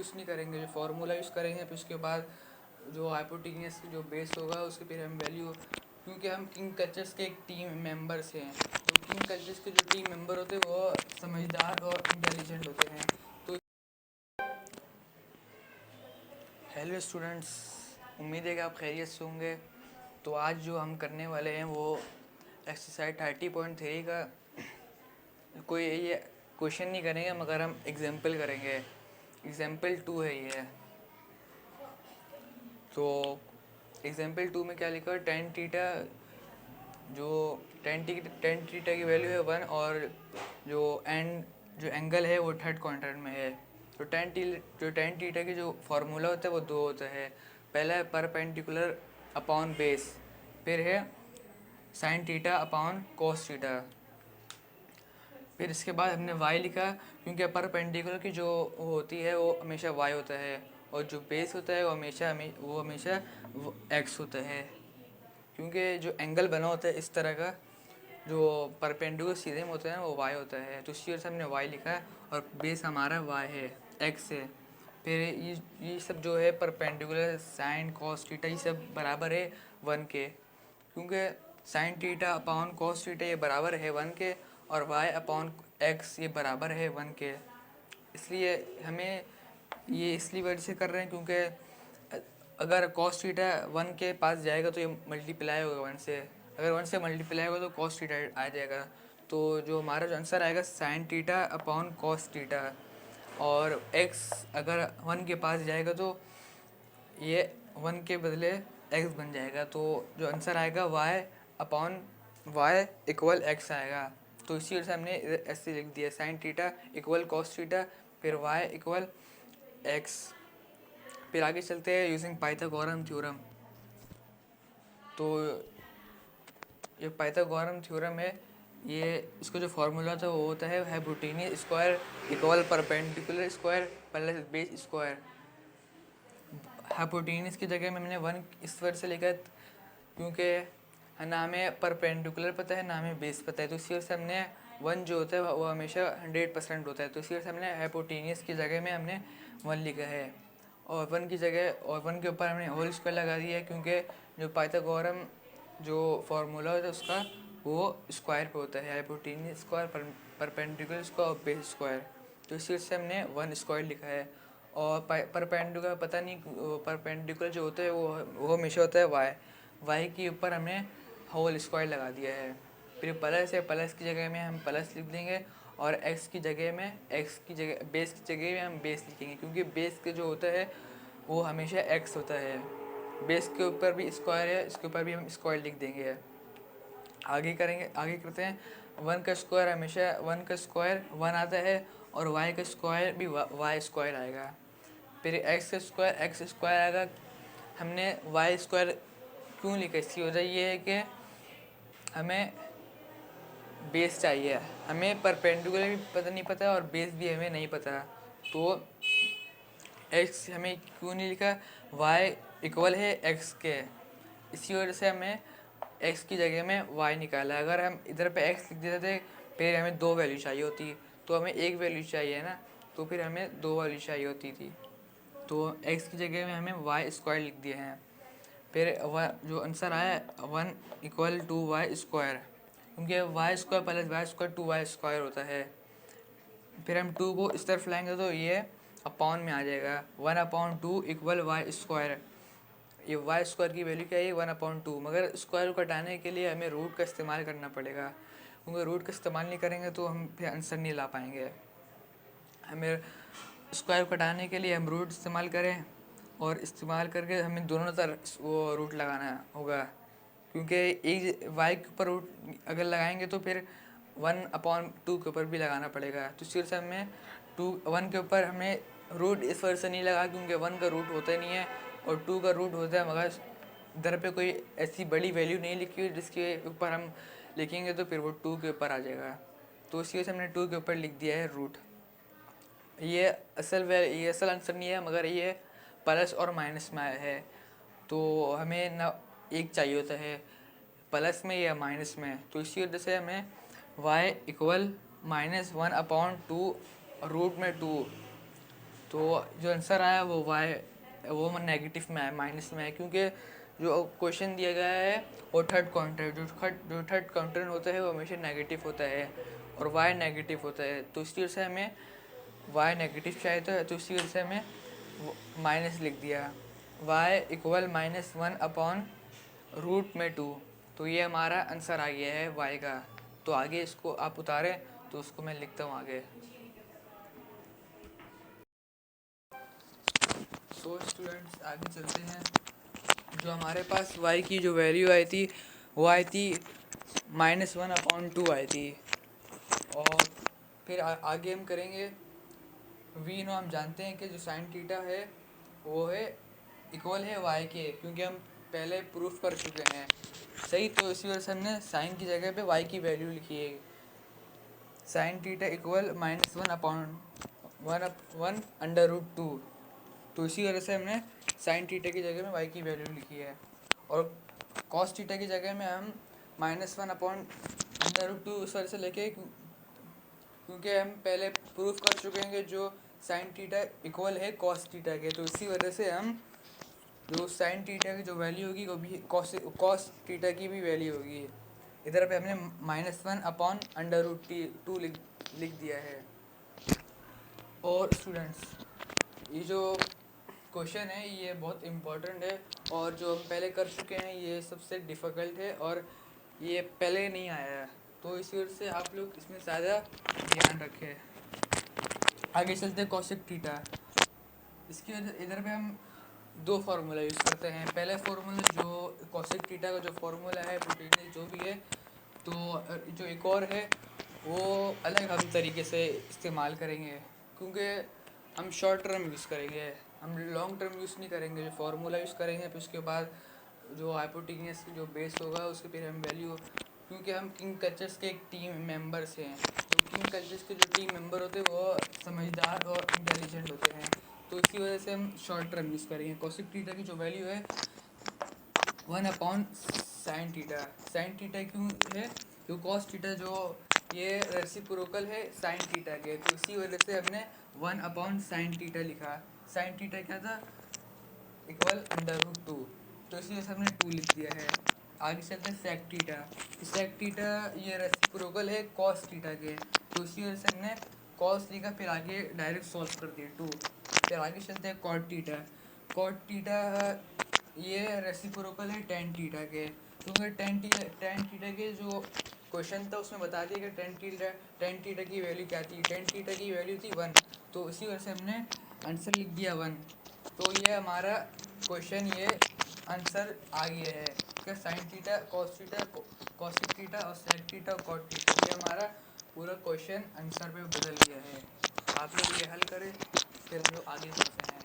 Use नहीं करेंगे, जो फार्मूला यूज़ करेंगे। फिर उसके बाद जो हाइपोटेन्यूस की जो बेस होगा उसके फिर हम वैल्यू, क्योंकि हम किंग कल्चर्स के एक टीम मेंबर्स हैं, तो किंग कल्चर्स के जो टीम मेंबर होते हैं वो समझदार और इंटेलिजेंट होते हैं। तो हेलो स्टूडेंट्स, उम्मीद है कि आप खैरियत से होंगे। तो आज जो हम करने वाले हैं वो एक्सरसाइज 30.3 का कोई ये क्वेश्चन नहीं करेंगे, मगर हम एग्जाम्पल करेंगे। एग्जाम्पल 2 है ये। तो एग्जाम्पल 2 में क्या लिखा है, टेन टीटा जो टेन टीटा की वैल्यू है 1 और जो एंगल है वो थर्ड क्वाड्रेंट में है। तो टेन टीटा की जो फार्मूला होता है वो दो होता है। पहला है परपेंडिकुलर अपॉन बेस, फिर है साइन टीटा अपॉन कोस टीटा। फिर इसके बाद हमने y लिखा, क्योंकि परपेंडिकुलर की जो होती है वो हमेशा y होता है, और जो बेस होता है वो हमेशा x होता है। क्योंकि जो एंगल बना होता है इस तरह का, जो परपेंडिकुलर सीधे में होता है वो y होता है, तो इसी वजह से हमने y लिखा है, और बेस हमारा y है, x है। फिर ये सब जो है परपेंडिकुलर साइन कॉस थीटा ये सब बराबर है 1 के, क्योंकि sine theta upon cos theta ये बराबर है 1 के, और y अपॉन x ये बराबर है 1 के। इसलिए हमें ये इसलिए वजह से कर रहे हैं, क्योंकि अगर कॉस थीटा 1 के पास जाएगा तो ये मल्टीप्लाई होगा 1 से, अगर 1 से मल्टीप्लाई होगा तो कॉस थीटा आ जाएगा। तो जो हमारा जो आंसर आएगा sine theta upon cos theta, और x अगर 1 के पास जाएगा तो ये 1 के बदले x बन जाएगा। तो जो आंसर आएगा y upon y equal x आएगा। तो इसी वजह से हमने ऐसे लिख दिया, sine theta equal cos theta, फिर y इक्वल x। फिर आगे चलते हैं यूजिंग पाइथागोरम थ्योरम। तो ये पाइथागोरम थ्योरम है, ये इसको जो फार्मूला था वो होता है hypotenuse square equal perpendicular square plus base square. Hypotenuse की जगह में मैंने 1 इस वर्ड से लिखा, क्योंकि ना हमें परपेंडिकुलर पता है ना हमें बेस पता है, तो इसी वजह से हमने 1 जो होता है वो हमेशा 100% होता है, तो इसी वजह से हमने हाइपोटेन्यूस की जगह में हमने 1 लिखा है, और 1 की जगह और 1 के ऊपर हमने होल स्क्वायर लगा दिया है, क्योंकि जो पाइथागोरम जो फार्मूला होता है उसका वो स्क्वायर पे होता है, हाइपोटेन्यूस स्क्वायर परपेंडिकुलर स्क्वायर और बेस स्क्वायर। तो इसी वजह से हमने 1 स्क्वायर लिखा है। और परपेंडिकुलर पता नहीं, परपेंडिकुलर जो होता है वो हमेशा होता है वाई के ऊपर हमने होल स्क्वायर लगा दिया है। फिर प्लस है, प्लस की जगह में हम प्लस लिख देंगे, और एक्स की जगह बेस की जगह में हम बेस लिखेंगे, क्योंकि बेस के जो होता है वो हमेशा एक्स होता है। बेस के ऊपर भी स्क्वायर है, इसके ऊपर भी हम स्क्वायर लिख देंगे। आगे करते हैं। 1 का स्क्वायर हमेशा 1 का स्क्वायर 1 आता है, और y का स्क्वायर भी y स्क्वायर आएगा। फिर x स्क्वायर आएगा। हमने y स्क्वायर क्यों लिखा, इसकी वजह ये है कि हमें बेस चाहिए, हमें परपेंडिकुलर भी पता नहीं पता और बेस भी हमें नहीं पता। तो x हमें क्यों नहीं लिखा, y इक्वल है x के, इसी वजह से हमें x की जगह में y निकाला। अगर हम इधर पे x लिख देते थे फिर हमें 2 वैल्यू चाहिए होती, तो हमें 1 वैल्यू चाहिए ना, तो फिर हमें 2 वैल्यू चाहिए होती थी। तो x की जगह में हमें y स्क्वायर लिख दिए हैं। फिर जो आंसर आया 1 इक्वल टू वाई स्क्वायर, क्योंकि Y square plus Y square 2y square होता है। फिर हम 2 को इस तरफ लाएंगे तो ये अपॉन में आ जाएगा, 1/2 इक्वल वाई स्क्वायर। ये वाई स्क्वायर की वैल्यू क्या है, 1/2, मगर स्क्वायर को हटाने के लिए हमें रूट का इस्तेमाल करना पड़ेगा, क्योंकि रूट का इस्तेमाल नहीं करेंगे तो हम फिर आंसर नहीं ला पाएंगे। हमें स्क्वायर को हटाने के लिए हम रूट इस्तेमाल करें, और इस्तेमाल करके हमें दोनों तरफ वो रूट लगाना होगा, क्योंकि एक वाई के ऊपर रूट अगर लगाएंगे तो फिर 1/2 के ऊपर भी लगाना पड़ेगा। तो इस वजह से हमें 1 के ऊपर हमें रूट इस वजह से नहीं लगा, क्योंकि 1 का रूट होता नहीं है और 2 का रूट होता है, मगर इधर पे कोई ऐसी बड़ी वैल्यू नहीं लिखी हुई जिसके ऊपर हम लिखेंगे तो फिर वो 2 के ऊपर आ जाएगा। तो इसी वजह से हमने 2 के ऊपर लिख दिया है रूट। ये असल आंसर नहीं है, मगर ये प्लस और माइनस में आया है, तो हमें ना एक चाहिए होता है प्लस में या माइनस में। तो इसी वजह से हमें y इक्वल -1/2 रूट में 2 तो जो आंसर आया वो वाई वो नेगेटिव में है, माइनस में है, क्योंकि जो क्वेश्चन दिया गया है वो थर्ड काउंटर जो थर्ड काउंटर होता है वो हमेशा नेगेटिव होता है और वाई नेगेटिव होता है। तो इस वजह से हमें वाई नेगेटिव चाहिए था, तो इसी वजह से हमें माइनस लिख दिया। Y equal -1/√2। तो ये हमारा आंसर आ गया है वाई का। तो आगे इसको आप उतारें तो उसको मैं लिखता हूँ आगे। सो स्टूडेंट्स आगे चलते हैं। जो हमारे पास y की जो वैल्यू आई थी वो आई थी -1/2 आई थी। और फिर आगे हम करेंगे v नो। हम जानते हैं कि जो साइन थीटा है वो है इक्वल है y के, क्योंकि हम पहले प्रूफ कर चुके हैं सही। तो इसी वजह से हमने साइन की जगह पे y की वैल्यू लिखी है। Sine theta equal -1/√2। तो इसी वजह से हमने साइन थीटा की जगह में y की वैल्यू लिखी है। और कॉस थीटा की जगह में हम -1/√2 इस वजह से लेके, क्योंकि हम पहले प्रूफ कर चुके हैं कि जो साइन थीटा इक्वल है कॉस थीटा के। तो इसी वजह से हम जो साइन थीटा की जो वैल्यू होगी वो भी कॉस थीटा की भी वैल्यू होगी। इधर पे हमने -1/√2 लिख दिया है। और स्टूडेंट्स ये जो क्वेश्चन है ये बहुत इम्पोर्टेंट है और जो हम पहले कर चुके हैं ये सबसे डिफ़िकल्ट है और ये पहले नहीं आया है। तो इसी वजह से आप लोग इसमें ज़्यादा ध्यान रखें। आगे चलते हैं कॉसेक थीटा। इसकी इधर पे हम दो फार्मूला यूज़ करते हैं। पहले फार्मूला जो कॉसेक थीटा का जो फार्मूला है प्रोटीन जो भी है, तो जो एक और है वो अलग हम तरीके से इस्तेमाल करेंगे, क्योंकि हम शॉर्ट टर्म यूज़ करेंगे, हम लॉन्ग टर्म यूज़ नहीं करेंगे। जो फार्मूला यूज़ करेंगे फिर उसके बाद जो हाइपोटेन्यूस की जो बेस होगा उसके फिर हम वैल्यू, क्योंकि हम किंग कल्चर्स के एक टीम मेंबर्स हैं। तो किंग कल्चर्स के जो टीम मेंबर होते हैं वो समझदार और इंटेलिजेंट होते हैं। तो इसी वजह से हम शॉर्ट टर्म यूज़ करेंगे। कॉसेक थीटा की जो वैल्यू है 1/sin थीटा। साइन थीटा क्यों है? तो कॉस थीटा जो ये रेसिप्रोकल है साइन थीटा के, तो इसी वजह से हमने 1/sin थीटा लिखा। साइन थीटा क्या था? इक्वल √2। तो इसी वजह से हमने 2 लिख दिया है। आगे चलते हैं सेक थीटा। सेक थीटा ये रेसिप्रोकल है कॉस थीटा के, तो इसी वजह से हमने कॉस लिखा, फिर आगे डायरेक्ट सॉल्व कर दिया 2। फिर आगे चलते हैं कॉट थीटा। कॉट थीटा ये रेसिप्रोकल है टेन थीटा के, क्योंकि टेन थीटा के जो क्वेश्चन था उसमें बता दिया कि टेन थीटा की वैल्यू क्या थी। टेन थीटा की वैल्यू थी 1, तो इसी वजह से हमने आंसर लिख दिया 1। तो ये हमारा क्वेश्चन ये आंसर आ गया है कि sine theta cos theta cosec theta और सेक थीटा और कॉट थीटा, ये हमारा पूरा क्वेश्चन आंसर पे बदल गया है। आप लोग ये हल करें फिर हम लोग आगे बढ़ते हैं।